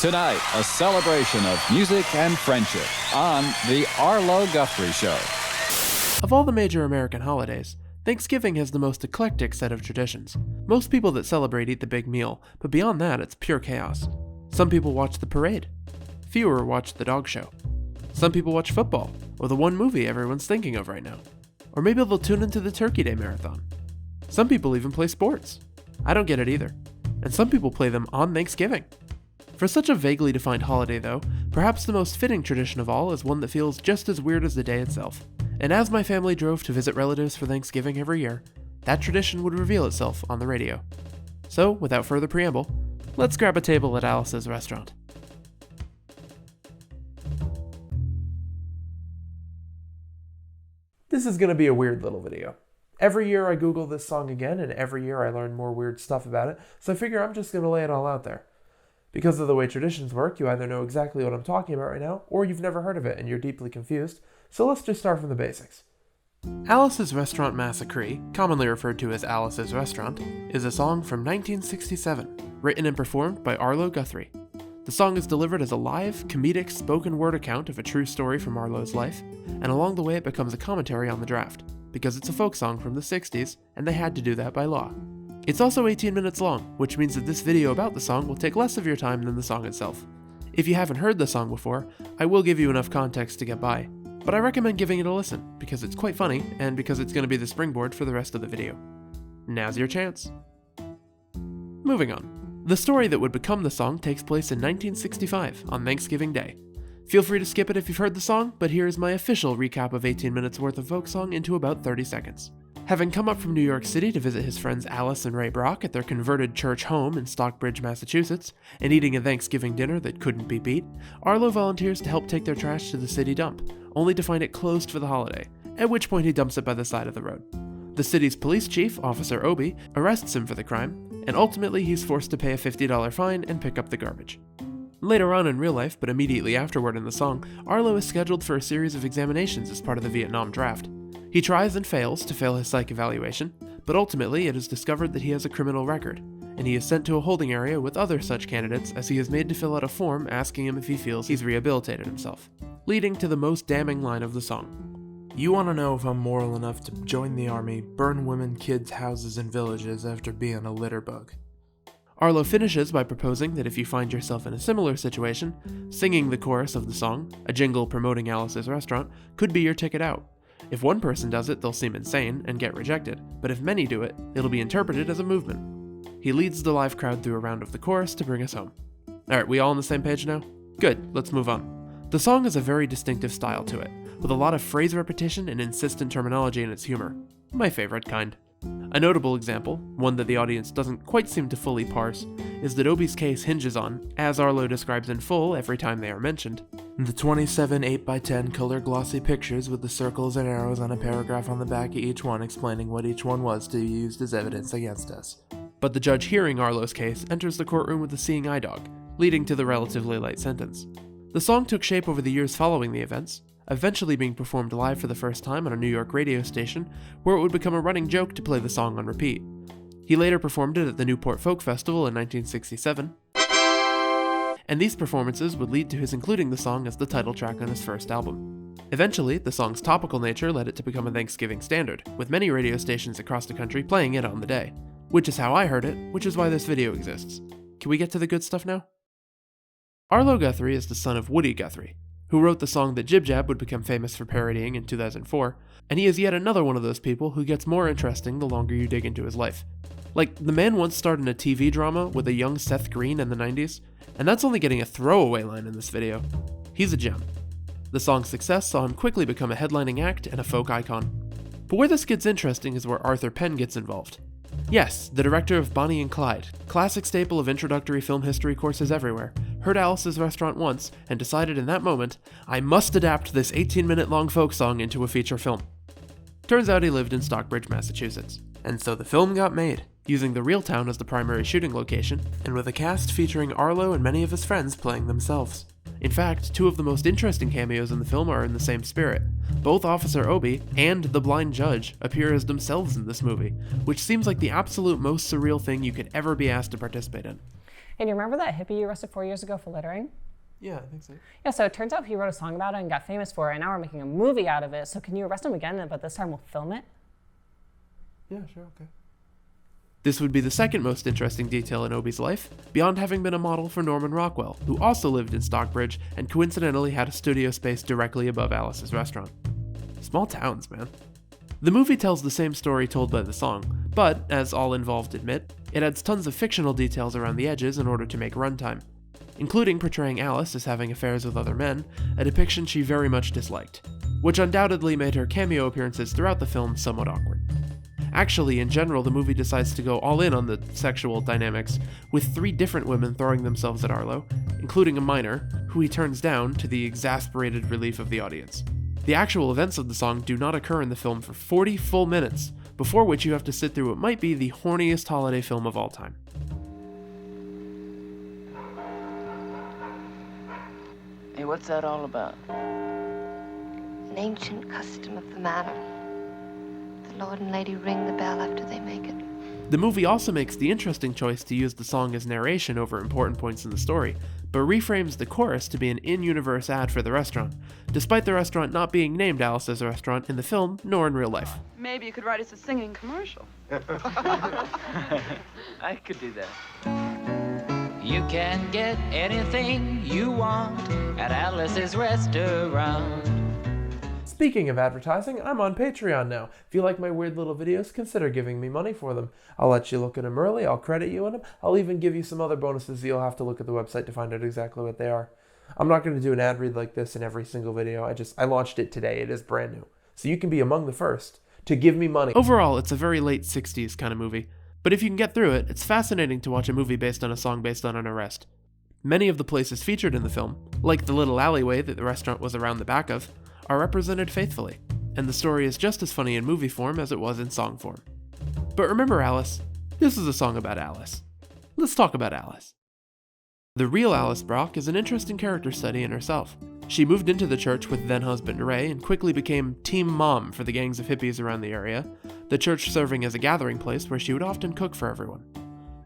Tonight, a celebration of music and friendship on The Arlo Guthrie Show. Of all the major American holidays, Thanksgiving has the most eclectic set of traditions. Most people that celebrate eat the big meal, but beyond that, it's pure chaos. Some people watch the parade. Fewer watch the dog show. Some people watch football, or the one movie everyone's thinking of right now. Or maybe they'll tune into the Turkey Day Marathon. Some people even play sports. I don't get it either. And some people play them on Thanksgiving. For such a vaguely defined holiday though, perhaps the most fitting tradition of all is one that feels just as weird as the day itself. And as my family drove to visit relatives for Thanksgiving every year, that tradition would reveal itself on the radio. So, without further preamble, let's grab a table at Alice's restaurant. This is going to be a weird little video. Every year I Google this song again, and every year I learn more weird stuff about it, so I figure I'm just going to lay it all out there. Because of the way traditions work, you either know exactly what I'm talking about right now, or you've never heard of it and you're deeply confused, so let's just start from the basics. Alice's Restaurant Massacre, commonly referred to as Alice's Restaurant, is a song from 1967, written and performed by Arlo Guthrie. The song is delivered as a live, comedic, spoken word account of a true story from Arlo's life, and along the way it becomes a commentary on the draft, because it's a folk song from the 60s, and they had to do that by law. It's also 18 minutes long, which means that this video about the song will take less of your time than the song itself. If you haven't heard the song before, I will give you enough context to get by, but I recommend giving it a listen, because it's quite funny, and because it's going to be the springboard for the rest of the video. Now's your chance. Moving on. The story that would become the song takes place in 1965, on Thanksgiving Day. Feel free to skip it if you've heard the song, but here is my official recap of 18 minutes worth of folk song into about 30 seconds. Having come up from New York City to visit his friends Alice and Ray Brock at their converted church home in Stockbridge, Massachusetts, and eating a Thanksgiving dinner that couldn't be beat, Arlo volunteers to help take their trash to the city dump, only to find it closed for the holiday, at which point he dumps it by the side of the road. The city's police chief, Officer Obi, arrests him for the crime, and ultimately he's forced to pay a $50 fine and pick up the garbage. Later on in real life, but immediately afterward in the song, Arlo is scheduled for a series of examinations as part of the Vietnam draft. He tries and fails to fail his psych evaluation, but ultimately it is discovered that he has a criminal record, and he is sent to a holding area with other such candidates as he is made to fill out a form asking him if he feels he's rehabilitated himself, leading to the most damning line of the song. You want to know if I'm moral enough to join the army, burn women, kids, houses, and villages after being a litter bug. Arlo finishes by proposing that if you find yourself in a similar situation, singing the chorus of the song, a jingle promoting Alice's Restaurant, could be your ticket out. If one person does it, they'll seem insane and get rejected, but if many do it, it'll be interpreted as a movement. He leads the live crowd through a round of the chorus to bring us home. Alright, we all on the same page now? Good, let's move on. The song has a very distinctive style to it, with a lot of phrase repetition and insistent terminology in its humor. My favorite kind. A notable example, one that the audience doesn't quite seem to fully parse, is that Obi's case hinges on, as Arlo describes in full every time they are mentioned, the 27 8x10 color glossy pictures with the circles and arrows on a paragraph on the back of each one explaining what each one was to be used as evidence against us. But the judge hearing Arlo's case enters the courtroom with a seeing eye dog, leading to the relatively light sentence. The song took shape over the years following the events, eventually being performed live for the first time on a New York radio station, where it would become a running joke to play the song on repeat. He later performed it at the Newport Folk Festival in 1967, and these performances would lead to his including the song as the title track on his first album. Eventually, the song's topical nature led it to become a Thanksgiving standard, with many radio stations across the country playing it on the day, which is how I heard it, which is why this video exists. Can we get to the good stuff now? Arlo Guthrie is the son of Woody Guthrie, who wrote the song that Jib Jab would become famous for parodying in 2004, and he is yet another one of those people who gets more interesting the longer you dig into his life. Like, the man once starred in a TV drama with a young Seth Green in the 90s, and that's only getting a throwaway line in this video. He's a gem. The song's success saw him quickly become a headlining act and a folk icon. But where this gets interesting is where Arthur Penn gets involved. Yes, the director of Bonnie and Clyde, classic staple of introductory film history courses everywhere, heard Alice's Restaurant once and decided in that moment, I must adapt this 18-minute long folk song into a feature film. Turns out he lived in Stockbridge, Massachusetts, and so the film got made, using the real town as the primary shooting location, and with a cast featuring Arlo and many of his friends playing themselves. In fact, two of the most interesting cameos in the film are in the same spirit. Both Officer Obi and the blind judge appear as themselves in this movie, which seems like the absolute most surreal thing you could ever be asked to participate in. Hey, do you remember that hippie you arrested 4 years ago for littering? Yeah, I think so. Yeah, so it turns out he wrote a song about it and got famous for it, and now we're making a movie out of it. So can you arrest him again, but this time we'll film it? Yeah, sure, okay. This would be the second most interesting detail in Obie's life, beyond having been a model for Norman Rockwell, who also lived in Stockbridge and coincidentally had a studio space directly above Alice's restaurant. Small towns, man. The movie tells the same story told by the song, but, as all involved admit, it adds tons of fictional details around the edges in order to make runtime, including portraying Alice as having affairs with other men, a depiction she very much disliked, which undoubtedly made her cameo appearances throughout the film somewhat awkward. Actually, in general, the movie decides to go all in on the sexual dynamics, with 3 different women throwing themselves at Arlo, including a minor, who he turns down to the exasperated relief of the audience. The actual events of the song do not occur in the film for 40 full minutes, before which you have to sit through what might be the horniest holiday film of all time. Hey, what's that all about? An ancient custom of the manor. The Lord and Lady ring the bell after they make it. The movie also makes the interesting choice to use the song as narration over important points in the story, but reframes the chorus to be an in-universe ad for the restaurant, despite the restaurant not being named Alice's Restaurant in the film nor in real life. Maybe you could write us a singing commercial. I could do that. You can get anything you want at Alice's Restaurant. Speaking of advertising, I'm on Patreon now. If you like my weird little videos, consider giving me money for them. I'll let you look at them early, I'll credit you in them, I'll even give you some other bonuses that you'll have to look at the website to find out exactly what they are. I'm not going to do an ad read like this in every single video, I launched it today, it is brand new. So you can be among the first to give me money. Overall, it's a very late 60s kind of movie, but if you can get through it, it's fascinating to watch a movie based on a song based on an arrest. Many of the places featured in the film, like the little alleyway that the restaurant was around the back of, are represented faithfully, and the story is just as funny in movie form as it was in song form. But remember Alice, this is a song about Alice. Let's talk about Alice. The real Alice Brock is an interesting character study in herself. She moved into the church with then-husband Ray and quickly became team mom for the gangs of hippies around the area, the church serving as a gathering place where she would often cook for everyone.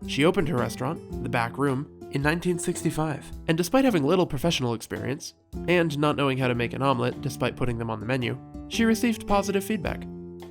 She opened her restaurant, The Back Room, in 1965, and despite having little professional experience, and not knowing how to make an omelet despite putting them on the menu, she received positive feedback.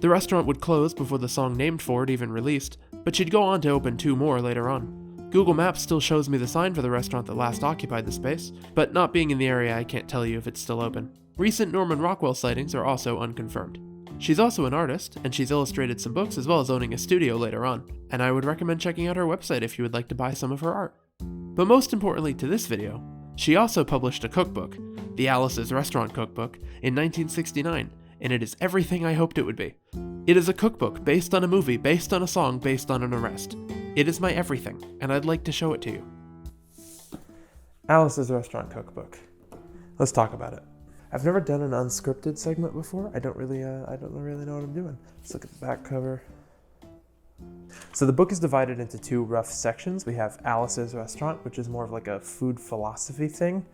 The restaurant would close before the song named for it even released, but she'd go on to open 2 more later on. Google Maps still shows me the sign for the restaurant that last occupied the space, but not being in the area I can't tell you if it's still open. Recent Norman Rockwell sightings are also unconfirmed. She's also an artist, and she's illustrated some books as well as owning a studio later on, and I would recommend checking out her website if you would like to buy some of her art. But most importantly to this video, she also published a cookbook, the Alice's Restaurant Cookbook, in 1969, and it is everything I hoped it would be. It is a cookbook based on a movie, based on a song, based on an arrest. It is my everything, and I'd like to show it to you. Alice's Restaurant Cookbook. Let's talk about it. I've never done an unscripted segment before. I don't really know what I'm doing. Let's look at the back cover. So the book is divided into 2 rough sections. We have Alice's Restaurant, which is more of like a food philosophy thing,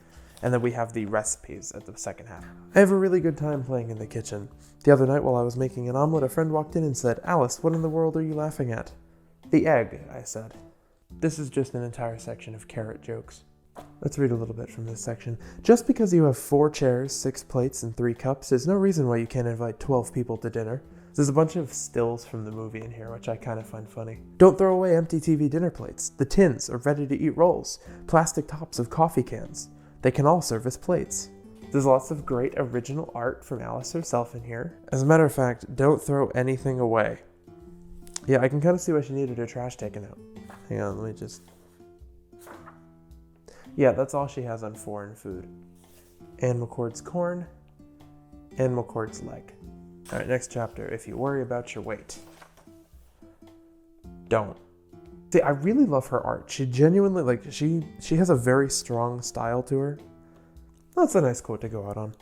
and then we have the recipes at the second half. I have a really good time playing in the kitchen. The other night while I was making an omelet, a friend walked in and said, "Alice, what in the world are you laughing at?" "The egg," I said. This is just an entire section of carrot jokes. Let's read a little bit from this section. Just because you have 4 chairs, 6 plates, and 3 cups is no reason why you can't invite 12 people to dinner. There's a bunch of stills from the movie in here, which I kind of find funny. Don't throw away empty TV dinner plates. The tins are ready-to-eat rolls, plastic tops of coffee cans. They can all serve as plates. There's lots of great original art from Alice herself in here. As a matter of fact, don't throw anything away. Yeah, I can kind of see why she needed her trash taken out. Hang on, let me just... Yeah, that's all she has on foreign food. Anne McCord's corn, Anne McCord's leg. All right, next chapter. If you worry about your weight, don't. See, I really love her art. She genuinely, she has a very strong style to her. That's a nice quote to go out on.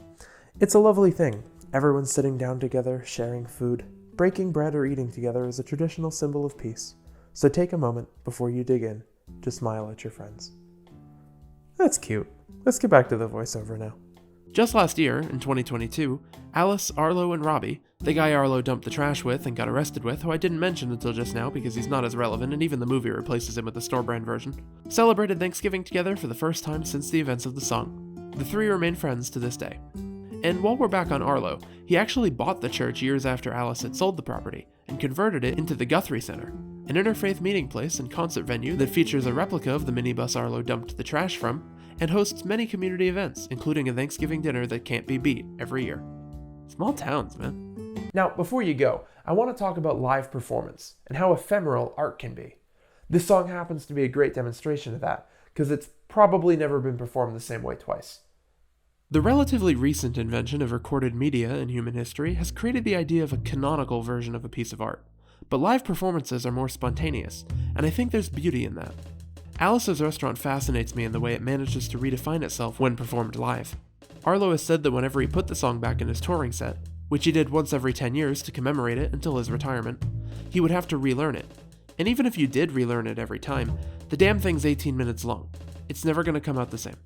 It's a lovely thing. Everyone sitting down together, sharing food. Breaking bread or eating together is a traditional symbol of peace. So take a moment before you dig in to smile at your friends. That's cute. Let's get back to the voiceover now. Just last year, in 2022, Alice, Arlo, and Robbie, the guy Arlo dumped the trash with and got arrested with, who I didn't mention until just now because he's not as relevant and even the movie replaces him with the store-brand version, celebrated Thanksgiving together for the first time since the events of the song. The three remain friends to this day. And while we're back on Arlo, he actually bought the church years after Alice had sold the property and converted it into the Guthrie Center, an interfaith meeting place and concert venue that features a replica of the minibus Arlo dumped the trash from and hosts many community events, including a Thanksgiving dinner that can't be beat every year. Small towns, man. Now, before you go, I want to talk about live performance and how ephemeral art can be. This song happens to be a great demonstration of that, because it's probably never been performed the same way twice. The relatively recent invention of recorded media in human history has created the idea of a canonical version of a piece of art, but live performances are more spontaneous, and I think there's beauty in that. Alice's Restaurant fascinates me in the way it manages to redefine itself when performed live. Arlo has said that whenever he put the song back in his touring set, which he did once every 10 years to commemorate it until his retirement, he would have to relearn it. And even if you did relearn it every time, the damn thing's 18 minutes long. It's never going to come out the same.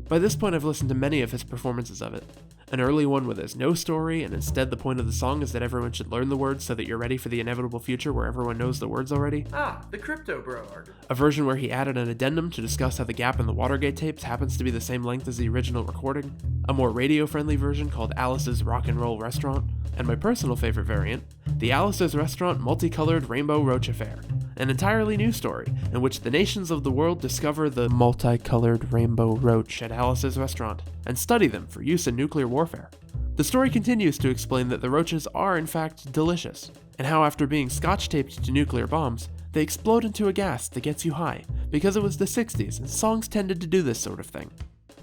By this point, I've listened to many of his performances of it. An early one where there's no story, and instead the point of the song is that everyone should learn the words so that you're ready for the inevitable future where everyone knows the words already. The Crypto Bro arc. A version where he added an addendum to discuss how the gap in the Watergate tapes happens to be the same length as the original recording. A more radio-friendly version called Alice's Rock and Roll Restaurant. And my personal favorite variant, the Alice's Restaurant Multicolored Rainbow Roach Affair. An entirely new story, in which the nations of the world discover the multicolored rainbow roach at Alice's restaurant, and study them for use in nuclear warfare. The story continues to explain that the roaches are in fact delicious, and how after being scotch-taped to nuclear bombs, they explode into a gas that gets you high, because it was the 60s and songs tended to do this sort of thing.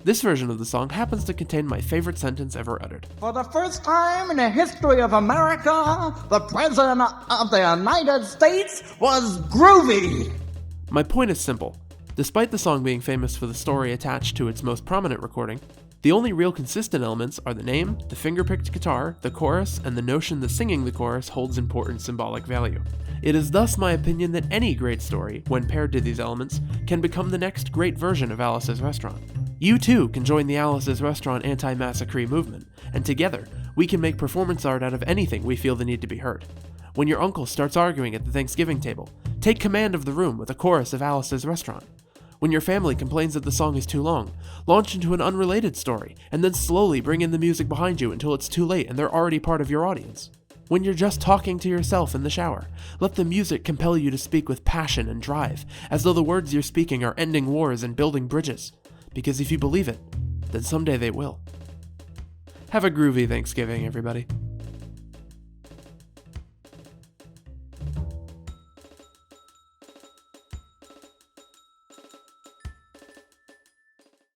This version of the song happens to contain my favorite sentence ever uttered. For the first time in the history of America, the President of the United States was groovy. My point is simple. Despite the song being famous for the story attached to its most prominent recording, the only real consistent elements are the name, the finger-picked guitar, the chorus, and the notion that singing the chorus holds important symbolic value. It is thus my opinion that any great story, when paired to these elements, can become the next great version of Alice's Restaurant. You too can join the Alice's Restaurant anti-massacre movement, and together, we can make performance art out of anything we feel the need to be heard. When your uncle starts arguing at the Thanksgiving table, take command of the room with a chorus of Alice's Restaurant. When your family complains that the song is too long, launch into an unrelated story, and then slowly bring in the music behind you until it's too late and they're already part of your audience. When you're just talking to yourself in the shower, let the music compel you to speak with passion and drive, as though the words you're speaking are ending wars and building bridges. Because if you believe it, then someday they will. Have a groovy Thanksgiving, everybody.